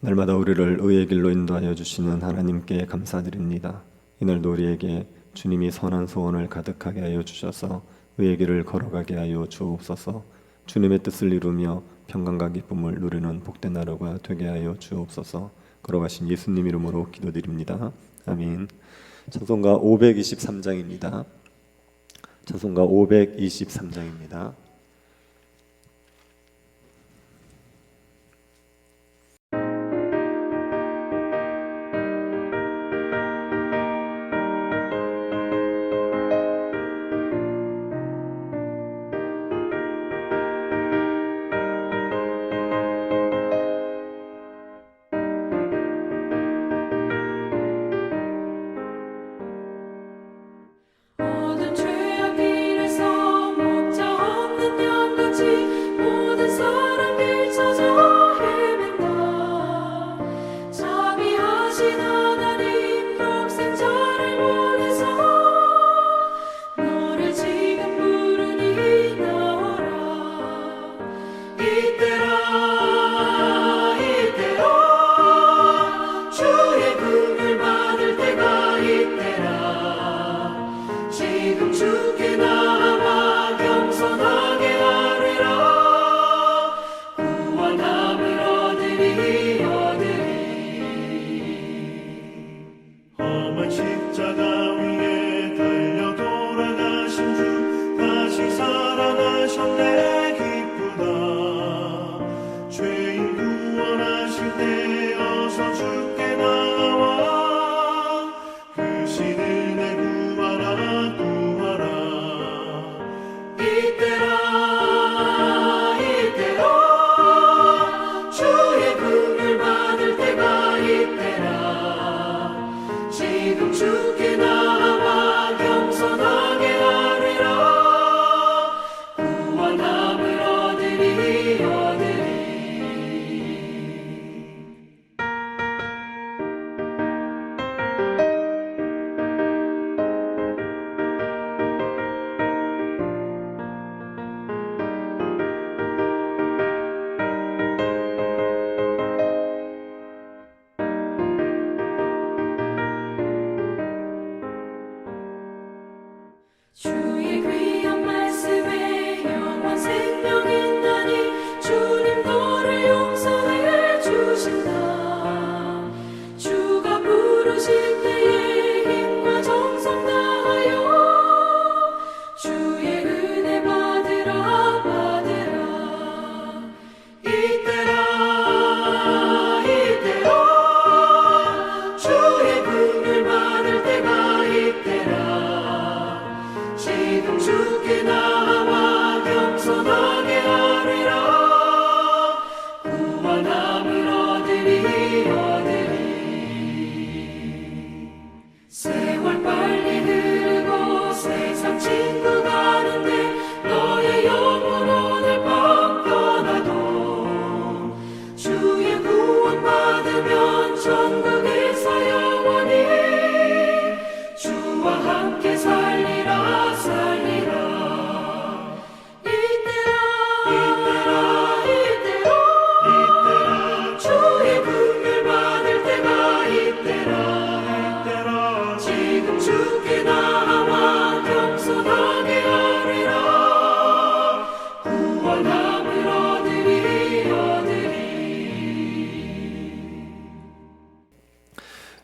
날마다 우리를 의의 길로 인도하여 주시는 하나님께 감사드립니다. 이날도 우리에게 주님이 선한 소원을 가득하게 하여 주셔서 의의 길을 걸어가게 하여 주옵소서. 주님의 뜻을 이루며 평강과 기쁨을 누리는 복된 하루가 되게 하여 주옵소서. 걸어가신 예수님 이름으로 기도드립니다. 아멘. 찬송가 523장입니다. 찬송가 523장입니다.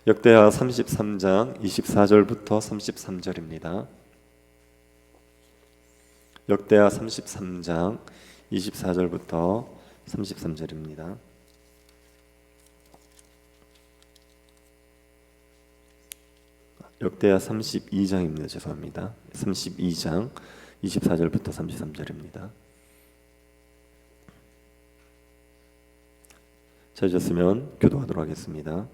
역대하 33장 24절부터 33절입니다. 역대하 33장 24절부터 33절입니다. 역대하 32장입니다. 죄송합니다. 32장 24절부터 33절입니다. 찾으셨으면 교도하도록 하겠습니다.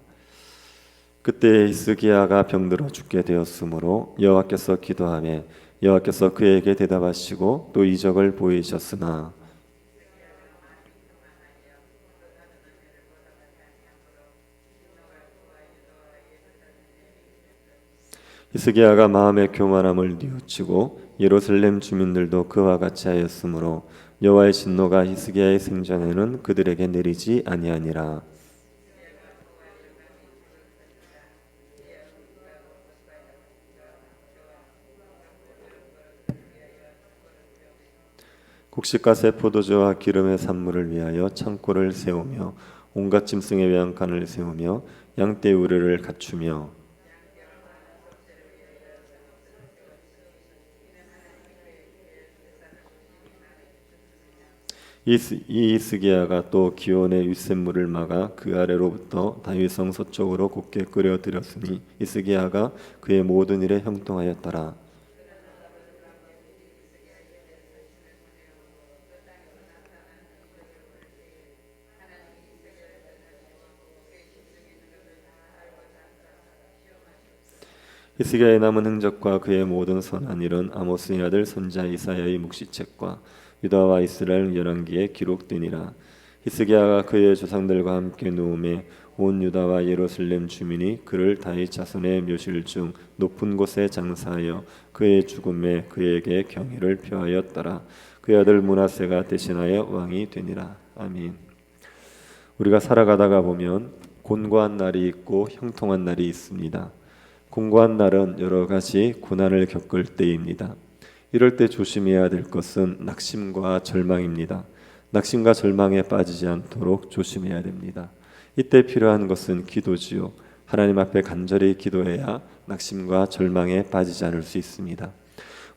그때 히스기야가 병들어 죽게 되었으므로 여호와께서 기도하매 여호와께서 그에게 대답하시고 또 이적을 보이셨으나 히스기야가 마음의 교만함을 뉘우치고 예루살렘 주민들도 그와 같이 하였으므로 여호와의 진노가 히스기야의 생전에는 그들에게 내리지 아니하니라. 곡식과 새 포도주와 기름의 산물을 위하여 창고를 세우며 온갖 짐승의 외양간을 세우며 양떼 우르를 갖추며 이 히스기야가 또 기온의 윗샘물을 막아 그 아래로부터 다윗성 서쪽으로 곱게 끓여들였으니 히스기야가 그의 모든 일에 형통하였더라. 히스기야의 남은 행적과 그의 모든 선한 일은 아모스의 아들 선지자 이사야의 묵시책과 유다와 이스라엘 열왕기에 기록되니라. 히스기야가 그의 조상들과 함께 누움에 온 유다와 예루살렘 주민이 그를 다윗 자손의 묘실 중 높은 곳에 장사하여 그의 죽음에 그에게 경의를 표하였더라. 그의 아들 므낫세가 대신하여 왕이 되니라. 아멘. 우리가 살아가다가 보면 곤고한 날이 있고 형통한 날이 있습니다. 곤고한 날은 여러 가지 고난을 겪을 때입니다. 이럴 때 조심해야 될 것은 낙심과 절망입니다. 낙심과 절망에 빠지지 않도록 조심해야 됩니다. 이때 필요한 것은 기도지요. 하나님 앞에 간절히 기도해야 낙심과 절망에 빠지지 않을 수 있습니다.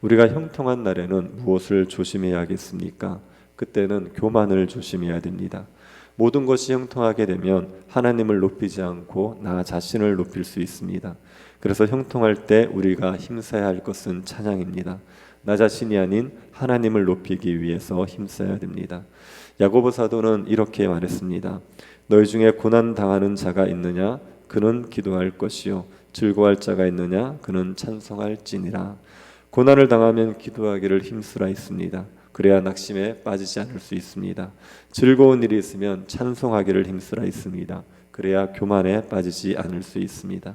우리가 형통한 날에는 무엇을 조심해야겠습니까? 그때는 교만을 조심해야 됩니다. 모든 것이 형통하게 되면 하나님을 높이지 않고 나 자신을 높일 수 있습니다. 그래서 형통할 때 우리가 힘써야 할 것은 찬양입니다. 나 자신이 아닌 하나님을 높이기 위해서 힘써야 됩니다. 야고보 사도는 이렇게 말했습니다. 너희 중에 고난 당하는 자가 있느냐? 그는 기도할 것이요 즐거워할 자가 있느냐? 그는 찬송할지니라. 고난을 당하면 기도하기를 힘쓰라 했습니다. 그래야 낙심에 빠지지 않을 수 있습니다. 즐거운 일이 있으면 찬송하기를 힘쓰라 했습니다. 그래야 교만에 빠지지 않을 수 있습니다.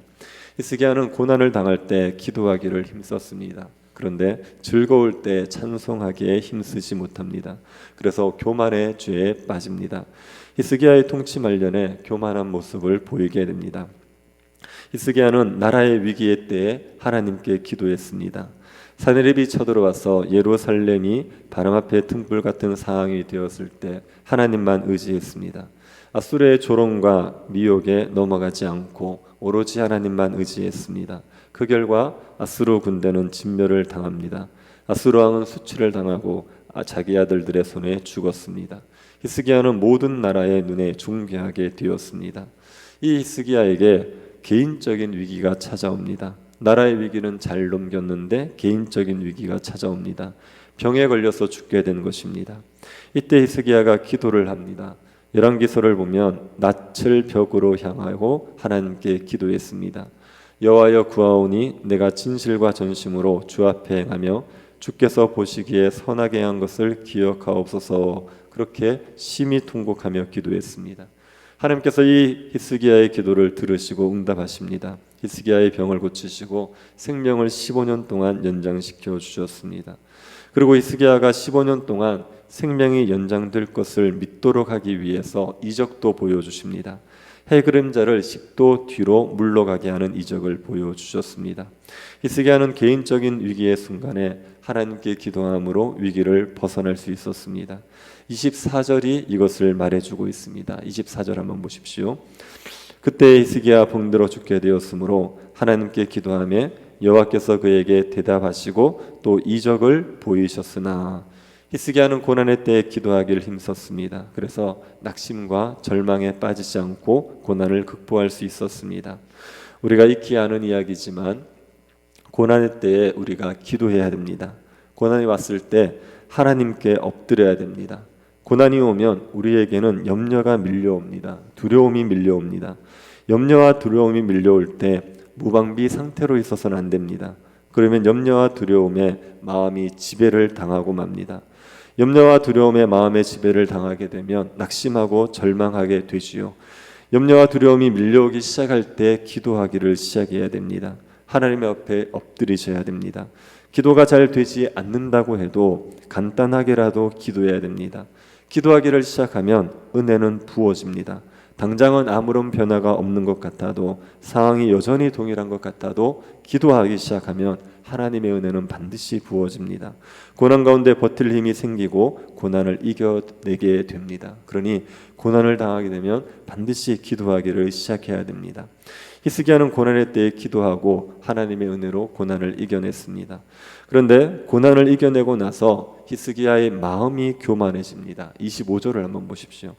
히스기야는 고난을 당할 때 기도하기를 힘썼습니다. 그런데 즐거울 때 찬송하기에 힘쓰지 못합니다. 그래서 교만의 죄에 빠집니다. 히스기야의 통치 말년에 교만한 모습을 보이게 됩니다. 히스기야는 나라의 위기의 때에 하나님께 기도했습니다. 사내립이 쳐들어와서 예루살렘이 바람 앞에 등불 같은 상황이 되었을 때 하나님만 의지했습니다. 아수르의 조롱과 미혹에 넘어가지 않고 오로지 하나님만 의지했습니다. 그 결과 아수르 군대는 진멸을 당합니다. 아수르 왕은 수치를 당하고 자기 아들들의 손에 죽었습니다. 히스기야는 모든 나라의 눈에 존귀하게 되었습니다. 이 히스기야에게 개인적인 위기가 찾아옵니다. 나라의 위기는 잘 넘겼는데 개인적인 위기가 찾아옵니다. 병에 걸려서 죽게 된 것입니다. 이때 히스기야가 기도를 합니다. 열왕기서를 보면 낯을 벽으로 향하고 하나님께 기도했습니다. 여호와여 구하오니 내가 진실과 전심으로 주 앞에 행하며 주께서 보시기에 선하게 한 것을 기억하옵소서. 그렇게 심히 통곡하며 기도했습니다. 하나님께서 이 히스기야의 기도를 들으시고 응답하십니다. 히스기야의 병을 고치시고 생명을 15년 동안 연장시켜 주셨습니다. 그리고 히스기야가 15년 동안 생명이 연장될 것을 믿도록 하기 위해서 이적도 보여주십니다. 해 그림자를 10도 뒤로 물러가게 하는 이적을 보여주셨습니다. 히스기야는 개인적인 위기의 순간에 하나님께 기도함으로 위기를 벗어날 수 있었습니다. 24절이 이것을 말해주고 있습니다. 24절 한번 보십시오. 그때 히스기야 병들어 죽게 되었으므로 하나님께 기도하며 여호와께서 그에게 대답하시고 또 이적을 보이셨으나 히스기야는 고난의 때에 기도하기를 힘썼습니다. 그래서 낙심과 절망에 빠지지 않고 고난을 극복할 수 있었습니다. 우리가 익히 아는 이야기지만 고난의 때에 우리가 기도해야 됩니다. 고난이 왔을 때 하나님께 엎드려야 됩니다. 고난이 오면 우리에게는 염려가 밀려옵니다. 두려움이 밀려옵니다. 염려와 두려움이 밀려올 때 무방비 상태로 있어서는 안 됩니다. 그러면 염려와 두려움에 마음이 지배를 당하고 맙니다. 염려와 두려움에 마음의 지배를 당하게 되면 낙심하고 절망하게 되지요. 염려와 두려움이 밀려오기 시작할 때 기도하기를 시작해야 됩니다. 하나님 앞에 엎드리셔야 됩니다. 기도가 잘 되지 않는다고 해도 간단하게라도 기도해야 됩니다. 기도하기를 시작하면 은혜는 부어집니다. 당장은 아무런 변화가 없는 것 같아도, 상황이 여전히 동일한 것 같아도 기도하기 시작하면 하나님의 은혜는 반드시 부어집니다. 고난 가운데 버틸 힘이 생기고 고난을 이겨내게 됩니다. 그러니 고난을 당하게 되면 반드시 기도하기를 시작해야 됩니다. 히스기야는 고난의 때에 기도하고 하나님의 은혜로 고난을 이겨냈습니다. 그런데 고난을 이겨내고 나서 히스기야의 마음이 교만해집니다. 25절을 한번 보십시오.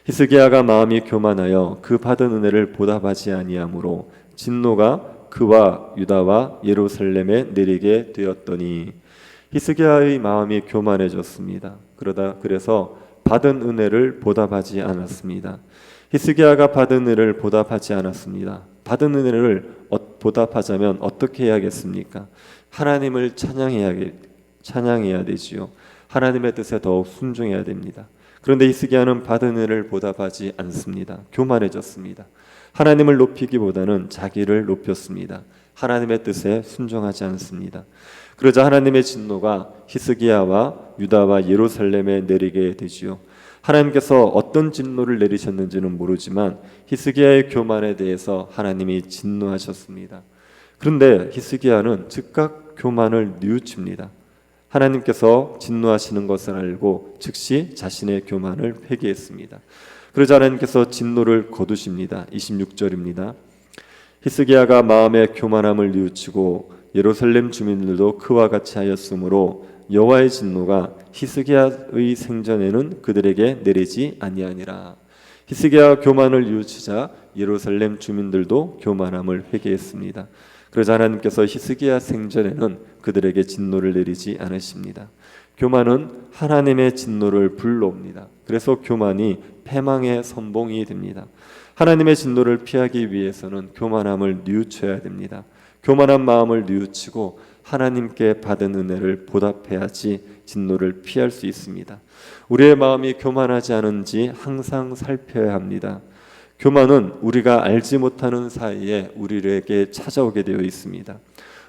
히스기야가 마음이 교만하여 그 받은 은혜를 보답하지 아니하므로 진노가 그와 유다와 예루살렘에 내리게 되었더니, 히스기야의 마음이 교만해졌습니다. 그래서 받은 은혜를 보답하지 않았습니다. 히스기야가 받은 은혜를 보답하지 않았습니다. 받은 은혜를 보답하자면 어떻게 해야겠습니까? 하나님을 찬양해야 되지요. 하나님의 뜻에 더욱 순종해야 됩니다. 그런데 히스기야는 받은 은혜를 보답하지 않습니다. 교만해졌습니다. 하나님을 높이기보다는 자기를 높였습니다. 하나님의 뜻에 순종하지 않습니다. 그러자 하나님의 진노가 히스기야와 유다와 예루살렘에 내리게 되지요. 하나님께서 어떤 진노를 내리셨는지는 모르지만 히스기야의 교만에 대해서 하나님이 진노하셨습니다. 그런데 히스기야는 즉각 교만을 뉘우칩니다. 하나님께서 진노하시는 것을 알고 즉시 자신의 교만을 회개했습니다. 그러자 하나님께서 진노를 거두십니다. 26절입니다. 히스기야가 마음의 교만함을 뉘우치고 예루살렘 주민들도 그와 같이 하였으므로 여호와의 진노가 히스기야의 생전에는 그들에게 내리지 아니하니라. 히스기야가 교만을 뉘우치자 예루살렘 주민들도 교만함을 회개했습니다. 그러자 하나님께서 히스기야 생전에는 그들에게 진노를 내리지 않으십니다. 교만은 하나님의 진노를 불러옵니다. 그래서 교만이 패망의 선봉이 됩니다. 하나님의 진노를 피하기 위해서는 교만함을 뉘우쳐야 됩니다. 교만한 마음을 뉘우치고 하나님께 받은 은혜를 보답해야지 진노를 피할 수 있습니다. 우리의 마음이 교만하지 않은지 항상 살펴야 합니다. 교만은 우리가 알지 못하는 사이에 우리에게 찾아오게 되어 있습니다.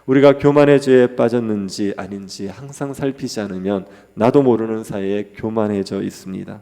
우리가 교만의 죄에 빠졌는지 아닌지 항상 살피지 않으면 나도 모르는 사이에 교만해져 있습니다.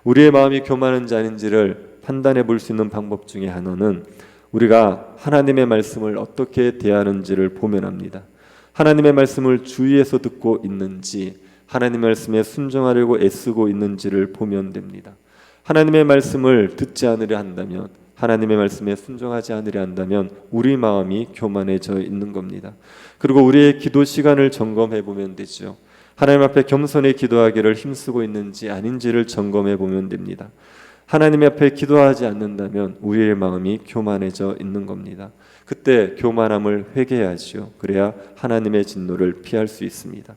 우리의 마음이 교만한지 아닌지를 판단해 볼 수 있는 방법 중에 하나는 우리가 하나님의 말씀을 어떻게 대하는지를 보면 합니다. 하나님의 말씀을 주의해서 듣고 있는지, 하나님의 말씀에 순종하려고 애쓰고 있는지를 보면 됩니다. 하나님의 말씀을 듣지 않으려 한다면, 하나님의 말씀에 순종하지 않으려 한다면 우리 마음이 교만해져 있는 겁니다. 그리고 우리의 기도 시간을 점검해 보면 되죠. 하나님 앞에 겸손히 기도하기를 힘쓰고 있는지 아닌지를 점검해 보면 됩니다. 하나님 앞에 기도하지 않는다면 우리의 마음이 교만해져 있는 겁니다. 그때 교만함을 회개하지요. 그래야 하나님의 진노를 피할 수 있습니다.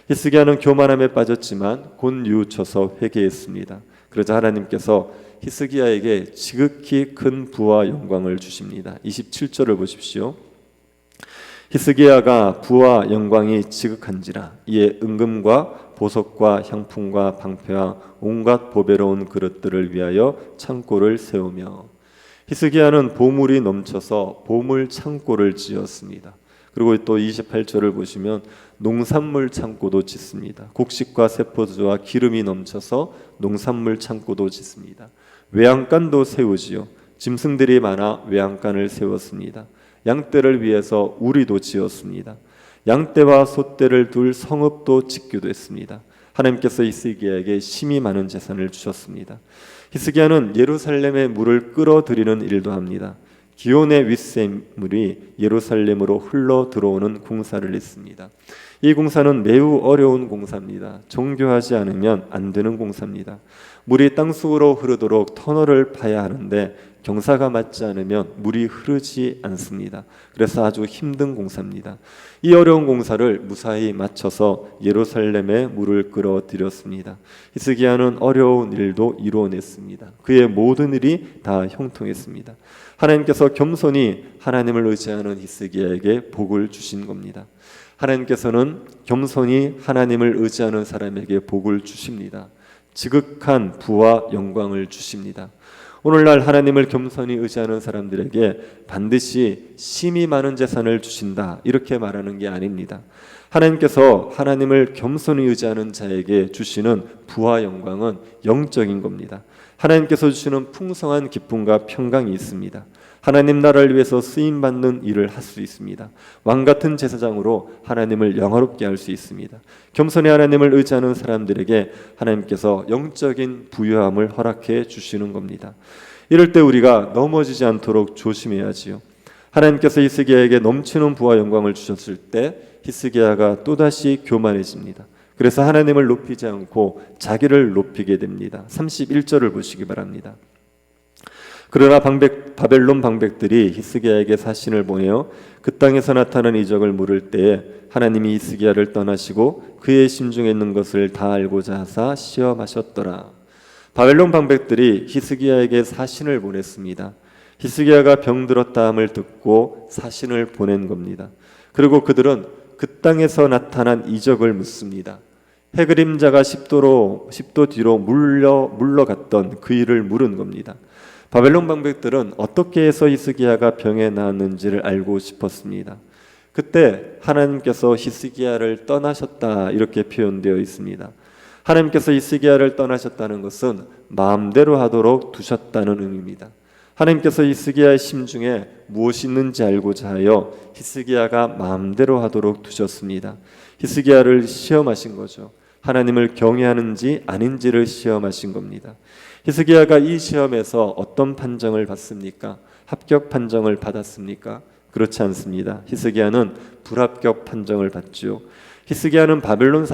히스기야는 교만함에 빠졌지만 곧 뉘우쳐서 회개했습니다. 그러자 하나님께서 히스기야에게 지극히 큰 부와 영광을 주십니다. 27절을 보십시오. 히스기야가 부와 영광이 지극한지라 이에 은금과 보석과 향품과 방패와 온갖 보배로운 그릇들을 위하여 창고를 세우며, 히스기야는 보물이 넘쳐서 보물 창고를 지었습니다. 그리고 또 28절을 보시면 농산물 창고도 짓습니다. 곡식과 세포주와 기름이 넘쳐서 농산물 창고도 짓습니다. 외양간도 세우지요. 짐승들이 많아 외양간을 세웠습니다. 양떼를 위해서 우리도 지었습니다. 양떼와 소떼를 둘 성읍도 짓기도 했습니다. 하나님께서 히스기야에게 심히 많은 재산을 주셨습니다. 히스기야는 예루살렘의 물을 끌어들이는 일도 합니다. 기온의 윗샘물이 예루살렘으로 흘러 들어오는 공사를 했습니다. 이 공사는 매우 어려운 공사입니다. 정교하지 않으면 안 되는 공사입니다. 물이 땅속으로 흐르도록 터널을 파야 하는데 경사가 맞지 않으면 물이 흐르지 않습니다. 그래서 아주 힘든 공사입니다. 이 어려운 공사를 무사히 마쳐서 예루살렘에 물을 끌어들였습니다. 히스기야는 어려운 일도 이루어냈습니다. 그의 모든 일이 다 형통했습니다. 하나님께서 겸손히 하나님을 의지하는 히스기야에게 복을 주신 겁니다. 하나님께서는 겸손히 하나님을 의지하는 사람에게 복을 주십니다. 지극한 부와 영광을 주십니다. 오늘날 하나님을 겸손히 의지하는 사람들에게 반드시 심히 많은 재산을 주신다, 이렇게 말하는 게 아닙니다. 하나님께서 하나님을 겸손히 의지하는 자에게 주시는 부와 영광은 영적인 겁니다. 하나님께서 주시는 풍성한 기쁨과 평강이 있습니다. 하나님 나라를 위해서 쓰임받는 일을 할 수 있습니다. 왕같은 제사장으로 하나님을 영화롭게 할 수 있습니다. 겸손히 하나님을 의지하는 사람들에게 하나님께서 영적인 부유함을 허락해 주시는 겁니다. 이럴 때 우리가 넘어지지 않도록 조심해야지요. 하나님께서 히스기야에게 넘치는 부와 영광을 주셨을 때 히스기야가 또다시 교만해집니다. 그래서 하나님을 높이지 않고 자기를 높이게 됩니다. 31절을 보시기 바랍니다. 그러나 바벨론 방백들이 히스기야에게 사신을 보내어 그 땅에서 나타난 이적을 물을 때에 하나님이 히스기야를 떠나시고 그의 심중에 있는 것을 다 알고자 하사 시험하셨더라. 바벨론 방백들이 히스기야에게 사신을 보냈습니다. 히스기야가 병들었다함을 듣고 사신을 보낸 겁니다. 그리고 그들은 그 땅에서 나타난 이적을 묻습니다. 해그림자가 10도 뒤로 물러갔던 그 일을 물은 겁니다. 바벨론 방백들은 어떻게 해서 히스기야가 병에 나았는지를 알고 싶었습니다. 그때 하나님께서 히스기야를 떠나셨다 이렇게 표현되어 있습니다. 하나님께서 히스기야를 떠나셨다는 것은 마음대로 하도록 두셨다는 의미입니다. 하나님께서 히스기야의 심중에 무엇이 있는지 알고자 하여 히스기야가 마음대로 하도록 두셨습니다. 히스기야를 시험하신 거죠. 하나님을 경외하는지 아닌지를 시험하신 겁니다. 히스기야가 이 시험에서 어떤 판정을 받습니까? 합격 판정을 받았습니까? 그렇지 않습니다. 히스기야는 불합격 판정을 받죠. 히스기야는 바벨론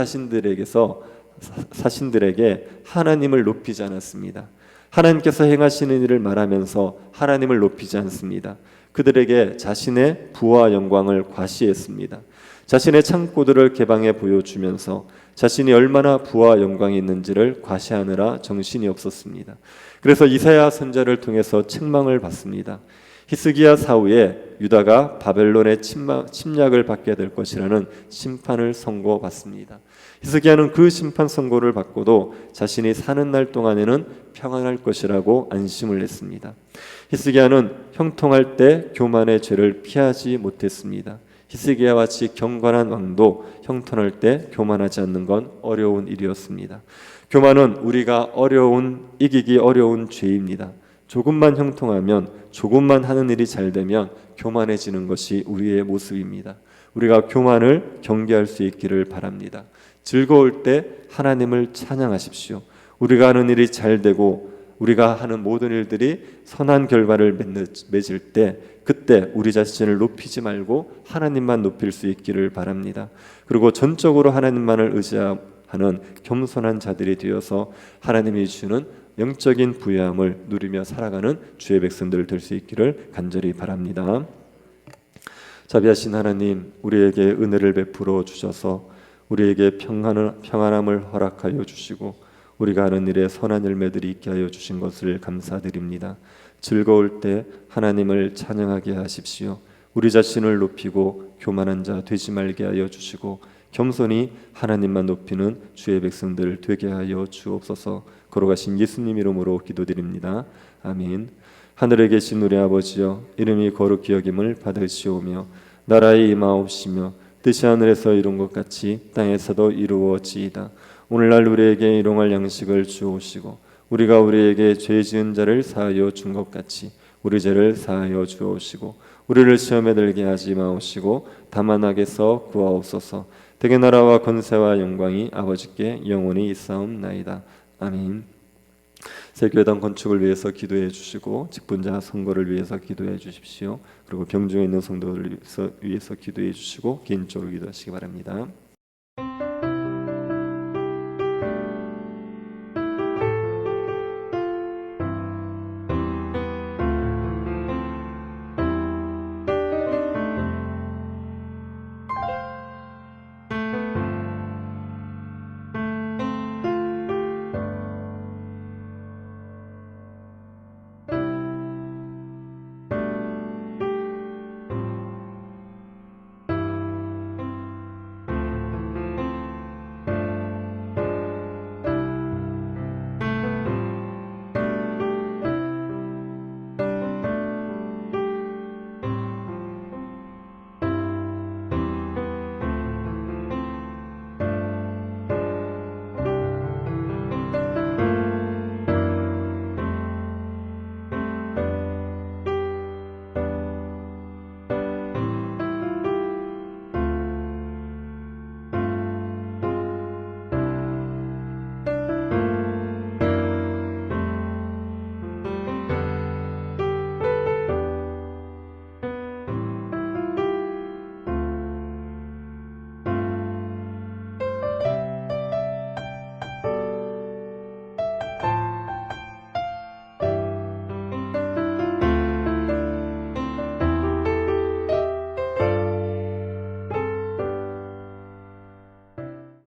사신들에게 하나님을 높이지 않았습니다. 하나님께서 행하시는 일을 말하면서 하나님을 높이지 않습니다. 그들에게 자신의 부와 영광을 과시했습니다. 자신의 창고들을 개방해 보여주면서 자신이 얼마나 부와 영광이 있는지를 과시하느라 정신이 없었습니다. 그래서 이사야 선지자를 통해서 책망을 받습니다. 히스기야 사후에 유다가 바벨론의 침략을 받게 될 것이라는 심판을 선고받습니다. 히스기야는 그 심판 선고를 받고도 자신이 사는 날 동안에는 평안할 것이라고 안심을 했습니다. 히스기야는 형통할 때 교만의 죄를 피하지 못했습니다. 히스기야와 같이 경건한 왕도 형통할 때 교만하지 않는 건 어려운 일이었습니다. 교만은 우리가 이기기 어려운 죄입니다. 조금만 형통하면, 조금만 하는 일이 잘 되면 교만해지는 것이 우리의 모습입니다. 우리가 교만을 경계할 수 있기를 바랍니다. 즐거울 때 하나님을 찬양하십시오. 우리가 하는 일이 잘 되고 우리가 하는 모든 일들이 선한 결과를 맺을 때 그때 우리 자신을 높이지 말고 하나님만 높일 수 있기를 바랍니다. 그리고 전적으로 하나님만을 의지하는 겸손한 자들이 되어서 하나님이 주시는 영적인 부유함을 누리며 살아가는 주의 백성들 될 수 있기를 간절히 바랍니다. 자비하신 하나님, 우리에게 은혜를 베풀어 주셔서 우리에게 평안함을 허락하여 주시고 우리가 하는 일에 선한 열매들이 있게 하여 주신 것을 감사드립니다. 즐거울 때 하나님을 찬양하게 하십시오. 우리 자신을 높이고 교만한 자 되지 말게 하여 주시고 겸손히 하나님만 높이는 주의 백성들 되게 하여 주옵소서. 걸어가신 예수님 이름으로 기도드립니다. 아멘. 하늘에 계신 우리 아버지여, 이름이 거룩히 여김을 받으시오며 나라의 임하옵시며 뜻이 하늘에서 이룬 것 같이 땅에서도 이루어지이다. 오늘날 우리에게 일용할 양식을 주옵시고 우리가 우리에게 죄 지은 자를 사하여 준 것 같이 우리 죄를 사하여 주옵시고 우리를 시험에 들게 하지 마옵시고 다만 악에서 구하옵소서. 대개 나라와 권세와 영광이 아버지께 영원히 있사옵나이다. 아멘. 새교회당 건축을 위해서 기도해 주시고 직분자 선거를 위해서 기도해 주십시오. 그리고 병중에 있는 성도들을 위해서 기도해 주시고 개인적으로 기도하시기 바랍니다.